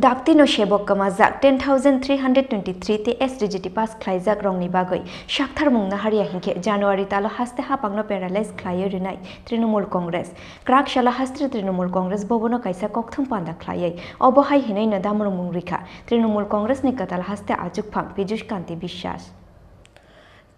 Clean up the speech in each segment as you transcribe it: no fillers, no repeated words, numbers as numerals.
Dakti no shebok kamazak 10,323 te STGT pass Khlaijak rongni bagoi shakthar mungna haria hinke January talo Haste Haphangno Paralyzed Khlaiwi Rwnai Trinamool Congress Krak shala Haste Trinamool Congress bobono kaisa kokthung panda Khlaiwi obohai hinai na damrung mungrikha Trinamool Congress ni katal Haste achuk phang Pijush Kanti Bishwas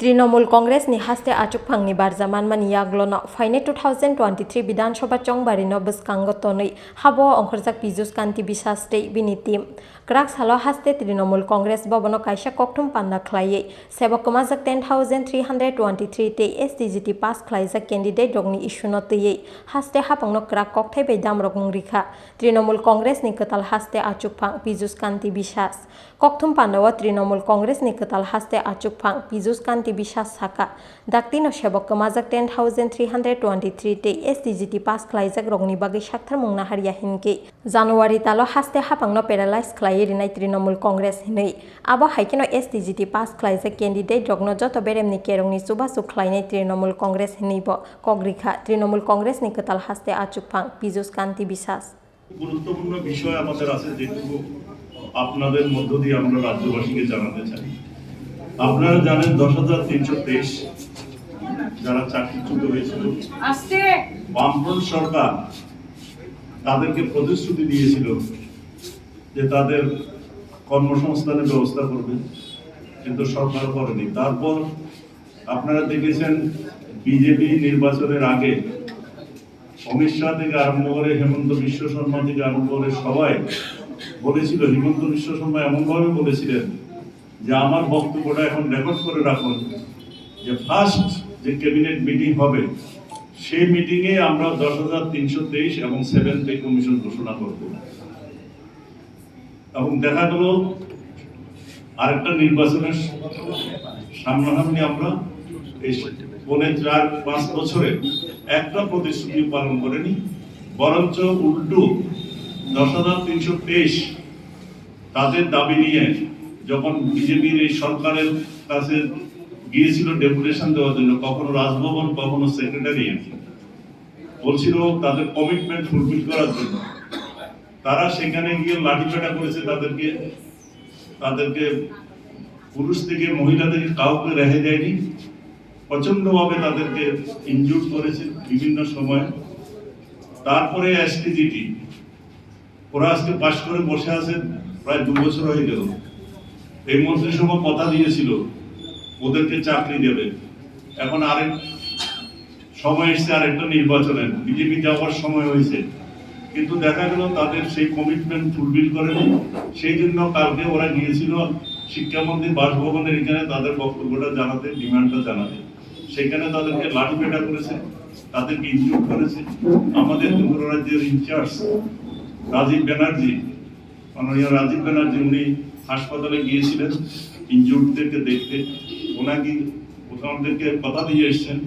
Trinamool Congress নি হাস্তে আচুক ফাংনি বারজামান মানি ইয়াগ্লনো ফাইনে 2023 বিধানসভা চংবারিনো বসকাঙ্গতनै হাবো অংখরজাক পিজুস কান্তি বিশ্বাসতে বিনিতিম crack সালো হাস্তে তৃণমূল কংগ্রেস ভবন কাইসা ককঠুম পান্না খ্লাইয়ে সেবকমাজাক 10,323 তে STGT pass খ্লাইজাক candidate রগনি ইস্যুনতেই হাস্তে হাপাংনো ক্রাক ককথাই বাই দামরক মুংরিখা তৃণমূল কংগ্রেস নি কতাল হাস্তে আচুক ফাং পিজুস কান্তি বিশ্বাস ককথুম পান্নাওয়া তৃণমূল কংগ্রেস নি কতাল হাস্তে আচুক ফাং পিজুস কান্তি বিশ্বাস সাকা দাক্তিনো সেবকমাজাক 10,323 তে STGT পাস খ্লাইজাক রগনি বাগै সাকথার মুংনা হারিয়া হিনকে জানুয়ারি তালো হাস্তে হাপাংনো paralysed Khlaiwi Rwnai Trinamool Congress hinai abo haikeno STGT pass Khlaijak candidate rokno joto beremni kerongni subasu khlainai Trinamool Congress hinai bo kogrikha Trinamool Congress ni katal haste achuk phang Pijush Kanti Bishwas গুরুত্বপূর্ণ বিষয় আমাদের আছে যেটুকু আপনাদের মধ্য দিয়ে আমরা রাজ্যবাসীকে জানাতে চাই। আপনারা জানেন 10,323 যারা চাকরিচ্যুত হয়েছিল বামফ্রন্ট সরকার তাদেরকে প্রতিশ্রুতি দিয়েছিল যে তাদের কর্মসংস্থানের ব্যবস্থা করবে, কিন্তু সরকার করেনি। তারপর আপনারা দেখেছেন বিজেপি নির্বাচনের আগে অমিত শাহ থেকে আরম্ভ করে হেমন্ত বিশ্ব শর্মা থেকে আরম্ভ করে সবাই বলেছিল, হিমন্ত বিশ্ব শর্মা এমনভাবে বলেছিলেন যে আমার বক্তব্যটা এখন রেকর্ড করে রাখুন, যে ফার্স্ট যে ক্যাবিনেট মিটিং হবে সেই মিটিংয়ে আমরা 10,323 এবং 7 পে কমিশন ঘোষণা করব। এবং দেখা গেল আরেকটা নির্বাচনের সামনাসামনি আমরা এই 4-5 বছরে একটা প্রতিশ্রুতি পালন করেনি, বরঞ্চ উল্টো 10,323 তাদের দাবি নিয়ে যখন বিজেপির এই সরকারের কাছে গিয়েছিল ডেপুটেশন দেওয়ার জন্য, কখনো রাজভবন কখনো সেক্রেটারিয়েট, বলছিল তাদের কমিটমেন্ট ফুলফিল করার জন্য, তারা সেখানে গিয়ে লাঠিপেটা করেছে। তাদেরকে পুরুষ থেকে মহিলা থেকে কাউকে রেহাই দেয়নি, প্রচন্ডভাবে তাদেরকে ইনজুর করেছে বিভিন্ন সময়। তারপরে STGT ওরা আজকে পাশ করে বসে আছে, প্রায় 2 বছর হয়ে গেল। এই মন্ত্রিসভা কথা দিয়েছিল ওদেরকে চাকরি দেবে, এখন আরেক সময় এসছে আরেকটা নির্বাচনের, বিজেপি যাওয়ার সময় হয়েছে, কিন্তু দেখা গেল তাদের সেই কমিটমেন্ট ফুলফিল করেনি। সেই জন্য কালকে ওরা গিয়েছিল শিক্ষামন্ত্রী বাসভবনের এখানে তাদের বক্তব্যটা জানাতে, ডিমান্ডটা জানাতে। সেখানে তাদেরকে লাঠিপেটা করেছে, তাদেরকে ইনজুর করেছে। আমাদের ত্রিপুরা রাজ্যের ইনচার্জ রাজীব ব্যানার্জি, মাননীয় রাজীব ব্যানার্জি, উনি হাসপাতালে গিয়েছিলেন ইনজুরদেরকে দেখতে। ওনাকে ওনাদেরকে কথা দিয়ে এসছেন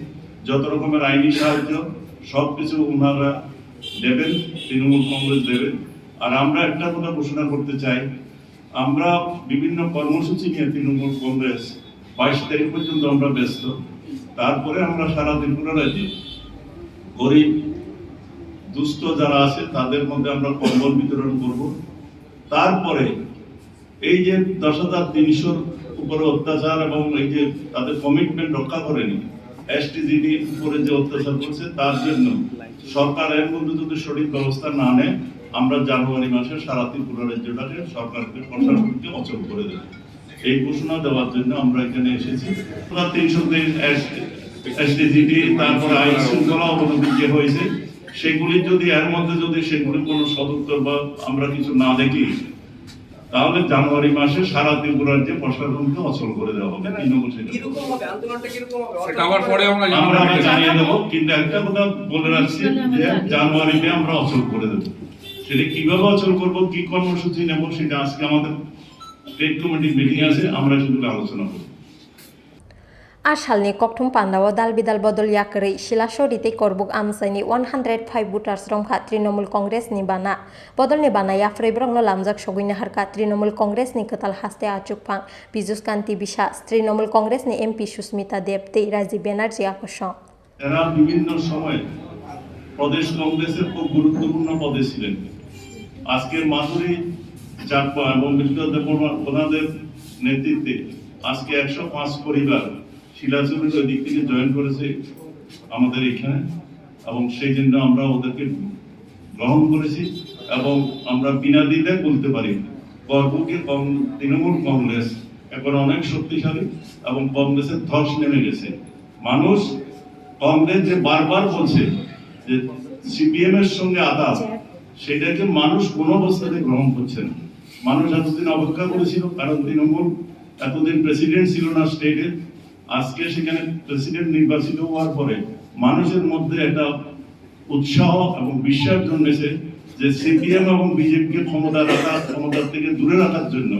যত রকমের আইনি সাহায্য সবকিছু ওনারা দেবেন, তৃণমূল কংগ্রেস দেবে। আর আমরা একটা কথা ঘোষণা করতে চাই, আমরা বিভিন্ন কর্মসূচি নিয়ে তৃণমূল কংগ্রেস 22 তারিখ পর্যন্ত আমরা ব্যস্ত। তারপরে আমরা সারা ত্রিপুরা রাজ্যে গরিব দুস্থ যারা আছে তাদের মধ্যে আমরা কম্বল বিতরণ করব। তারপরে এই যে 10,300 উপরে অত্যাচার এবং এই যে তাদের কমিটমেন্ট রক্ষা করেনি, STGT উপরে যে অত্যাচার করছে, তার জন্য সরকার এর মধ্যে যদি সঠিক ব্যবস্থা না নেয়, আমরা জানুয়ারি মাসে সারা ত্রিপুরা রাজ্যটাকে সরকারকে প্রশাসনকে অচল করে দেব। এই ঘোষণা দেওয়ার জন্য আমরা এখানে এসেছি। 323 STGT তারপরে আইন শৃঙ্খলা অবনতি যে হয়েছে সেগুলি যদি এর মধ্যে যদি সেগুলি কোনো সদুত্তর বা আমরা কিছু না দেখি, তাহলে জানুয়ারি মাসে সারা ত্রিপুরা রাজ্যে প্রশাসনকে অচল করে দেওয়া হবে। আমরা জানিয়ে দেবো, কিন্তু একটা কথা বলে রাখছি যে জানুয়ারিতে আমরা অচল করে দেবো। সেটা কিভাবে অচল করবো, কি কর্মসূচি নেব, সেটা আজকে আমাদের স্টেট কমিটি মিটিং আছে, আমরা সেগুলো আলোচনা করবো। Asalni kokthum pandawa dal bidal bodol yakri Shilashoritei korbuk amsaini 105 voters romkha Trinamool Congress ni bana bodol ni bana yafrei brongno lamjak soguina harka Trinamool Congress ni katal haste achuk phang Pijush Kanti Bishwas Trinamool Congress ni MP Susmita Deb tei Rajiv Banerjee আকর্ষণ। এরা বিভিন্ন সময় প্রদেশ কংগ্রেসের খুব গুরুত্বপূর্ণ পদে ছিলেন। আজকে মাধুরী চাপ এবং ওনাদের নেতৃত্বে আজকে 105 পরিবার শিলাচরের ওই দিক থেকে জয়েন করেছে আমাদের এখানে, এবং সেই জন্য আমরা ওদেরকে গ্রহণ করেছি এবং আমরা বিনা দ্বিধায় বলতে পারি গর্বকে তৃণমূল কংগ্রেস এখন অনেক শক্তিশালী এবং কংগ্রেসের ধস নেমে গেছে। মানুষ কংগ্রেস যে বারবার বলছে যে সিপিএম এর সঙ্গে আদাত, সেটাকে মানুষ কোনো অবস্থাতে গ্রহণ করছে না। মানুষ এতদিন অপেক্ষা করেছিল, কারণ তৃণমূল এতদিন প্রেসিডেন্ট ছিল না স্টেটের। আজকে সেখানে প্রেসিডেন্ট নির্বাচিত হওয়ার পরে মানুষের মধ্যে একটা উৎসাহ এবং বিশ্বাস জন্মেছে যে সিপিএম এবং বিজেপিকে ক্ষমতার থেকে দূরে রাখার জন্য,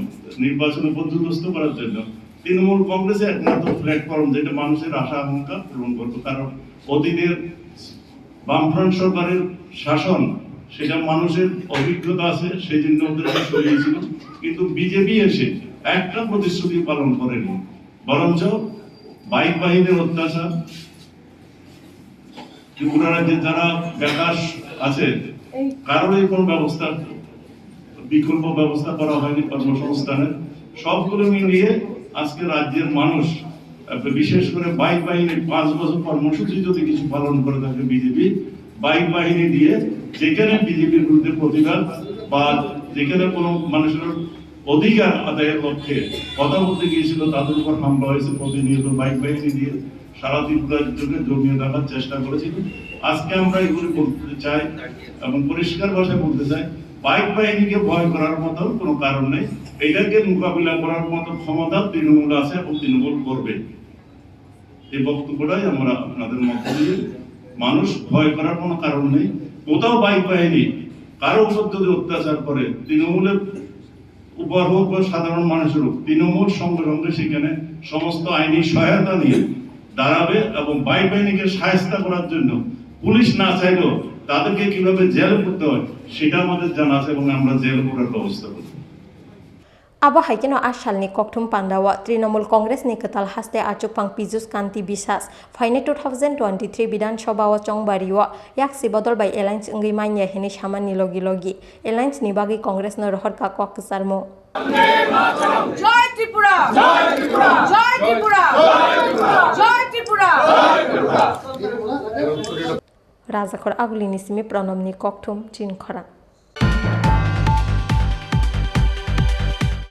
নির্বাচনে পর্যদস্ত করার জন্য তৃণমূল কংগ্রেসের একমাত্র প্ল্যাটফর্ম যেটা মানুষের আশা আকাঙ্ক্ষা পূরণ করতো। কারণ অতীতের বামফ্রন্ট সরকারের শাসন, সেটা মানুষের অভিজ্ঞতা আছে, সেই জন্য ওদেরকে সরিয়েছিল। কিন্তু বিজেপি এসে একটা প্রতিশ্রুতি পালন করেনি, বরঞ্চ বাইক বাহিনীর অত্যাচার, ত্রিপুরা রাজ্যে যারা বেকার আছে কারোরই কোনো ব্যবস্থা, বিকল্প ব্যবস্থা করা হয়নি কর্মসংস্থানের। সবগুলো মিলিয়ে আজকে রাজ্যের মানুষ, বিশেষ করে বাইক বাহিনীর 5 বছর কর্মসূচি যদি কিছু পালন করে থাকে বিজেপি, বাইক বাহিনী দিয়ে যেখানে বিজেপির বিরুদ্ধে প্রতিবাদ বা যেখানে কোনো মানুষের অধিকার আদায়ের লক্ষ্যে কথা বলতে গিয়েছিল তাদের উপর হামলা হয়েছে প্রতিনিয়ত বাইক বাহিনী দিয়ে। সারা ত্রিপুরার যুগে জমিয়ে দেখার চেষ্টা করেছিল। আজকে আমরা এগুলি বলতে চাই এবং পরিষ্কার ভাষায় বলতে চাই, বাইক বাহিনীকে ভয় করার মতো কোনো কারণ নেই। এটাকে মোকাবিলা করার মতো ক্ষমতা তৃণমূল আছে এবং তৃণমূল করবে। এই বক্তব্যটাই আমরা আপনাদের মধ্যে দিয়ে, মানুষ ভয় করার কোনো কারণ নেই। কোথাও বাইক বাহিনী কারো উপর যদি অত্যাচার করে, তৃণমূলের উপর হোক বা সাধারণ মানুষের হোক, তৃণমূল সঙ্গে সঙ্গে সেখানে সমস্ত আইনি সহায়তা নিয়ে দাঁড়াবে এবং বাইক বাহিনীকে সাহায্য করার জন্য পুলিশ না চাইলেও তাদেরকে কিভাবে জেল করতে হয় সেটা আমাদের জানা আছে এবং আমরা জেল করার ব্যবস্থা করব। Abo haikeno asalni kokthum pandawa Trinamool Congress ni ketal haste achupang Pijus Kanti Bisas faine 2023 Bidan Sabha o Chongbariwa yak sibodol by Alliance ngi manya hini samani logi Alliance ni bagi Congress no rohor ka kok sarmo Joy Tripura Joy Tripura Joy Tripura Joy Tripura Raja Khor agulini simi pronomni kokthum Chin Khorang